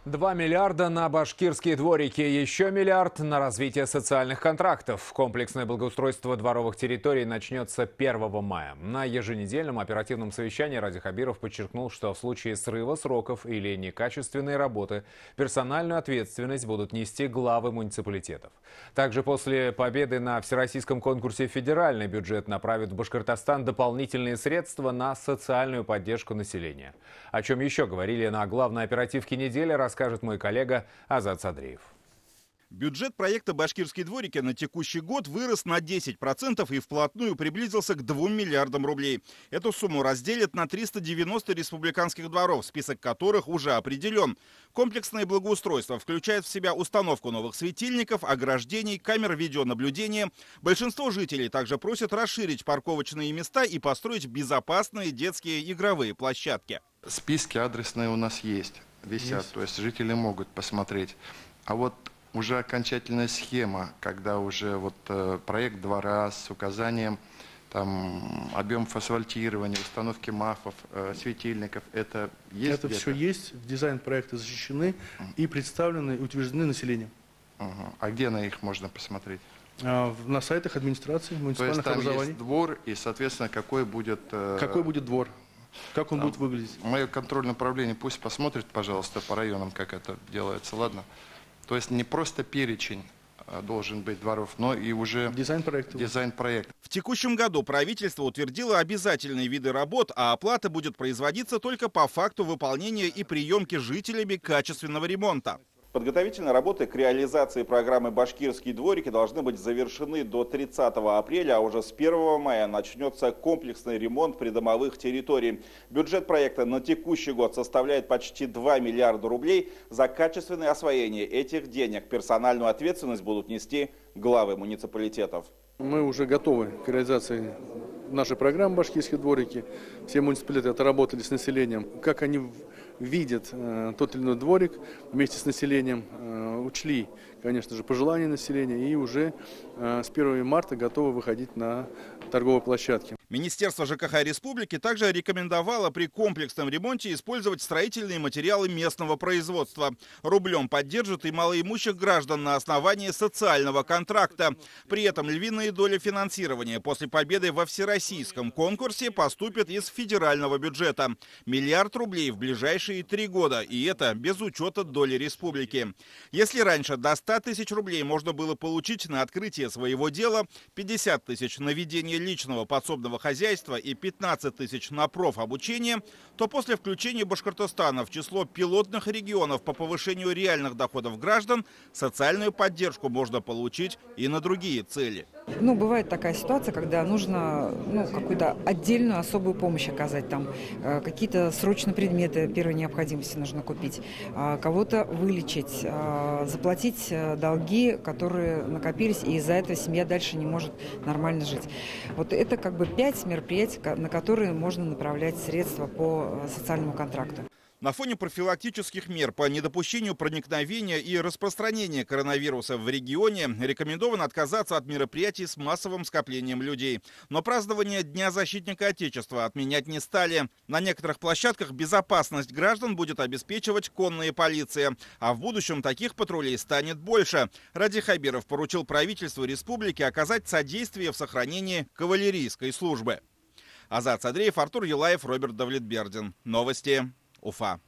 2 миллиарда на башкирские дворики, еще миллиард на развитие социальных контрактов. Комплексное благоустройство дворовых территорий начнется 1 мая. На еженедельном оперативном совещании Ради Хабиров подчеркнул, что в случае срыва сроков или некачественной работы персональную ответственность будут нести главы муниципалитетов. Также после победы на всероссийском конкурсе федеральный бюджет направит в Башкортостан дополнительные средства на социальную поддержку населения. О чем еще говорили на главной оперативке недели, расскажет мой коллега Азат Садриев. Бюджет проекта «Башкирские дворики» на текущий год вырос на 10% и вплотную приблизился к 2 миллиардам рублей. Эту сумму разделят на 390 республиканских дворов, список которых уже определен. Комплексное благоустройство включает в себя установку новых светильников, ограждений, камер видеонаблюдения. Большинство жителей также просят расширить парковочные места и построить безопасные детские игровые площадки. Списки адресные у нас есть, висят, то есть жители могут посмотреть. А вот уже окончательная схема, когда уже проект двора с указанием объемов асфальтирования, установки МАФов, светильников, это есть? Это все есть, дизайн-проекты защищены и представлены, и утверждены населением. А где на их можно посмотреть? На сайтах администрации, муниципальных То есть там образований. есть двор и, соответственно, какой будет двор? Как он будет выглядеть? Мое контрольное управление пусть посмотрит, пожалуйста, по районам, как это делается, ладно? То есть не просто перечень должен быть дворов, но и уже дизайн-проект. В текущем году правительство утвердило обязательные виды работ, а оплата будет производиться только по факту выполнения и приемки жителями качественного ремонта. Подготовительные работы к реализации программы «Башкирские дворики» должны быть завершены до 30 апреля, а уже с 1 мая начнется комплексный ремонт придомовых территорий. Бюджет проекта на текущий год составляет почти 2 миллиарда рублей. За качественное освоение этих денег персональную ответственность будут нести главы муниципалитетов. Мы уже готовы к реализации нашей программы «Башкирские дворики». Все муниципалитеты отработали с населением. Как они видят тот или иной дворик вместе с населением, учли, конечно же, пожелания населения и уже с 1 марта готовы выходить на торговые площадки. Министерство ЖКХ Республики также рекомендовало при комплексном ремонте использовать строительные материалы местного производства. Рублем поддержат и малоимущих граждан на основании социального контракта. При этом львиная доля финансирования после победы во всероссийском конкурсе поступит из федерального бюджета. 1 миллиард рублей в ближайшие 3 года. И это без учета доли республики. Если раньше до 100 тысяч рублей можно было получить на открытие своего дела, 50 тысяч на ведение личного подсобного хозяйства и 15 тысяч на профобучение, то после включения Башкортостана в число пилотных регионов по повышению реальных доходов граждан социальную поддержку можно получить и на другие цели. Бывает такая ситуация, когда нужно какую-то отдельную особую помощь оказать. Там какие-то срочные предметы первой необходимости нужно купить, кого-то вылечить, заплатить долги, которые накопились, и из-за этого семья дальше не может нормально жить. Вот это 5 мероприятий, на которые можно направлять средства по социальному контракту. На фоне профилактических мер по недопущению проникновения и распространения коронавируса в регионе рекомендовано отказаться от мероприятий с массовым скоплением людей. Но празднование Дня защитника Отечества отменять не стали. На некоторых площадках безопасность граждан будет обеспечивать конная полиция. А в будущем таких патрулей станет больше. Ради Хабиров поручил правительству республики оказать содействие в сохранении кавалерийской службы. Азат Садриев, Артур Юлаев, Роберт Давлетбердин. Новости. Уфа.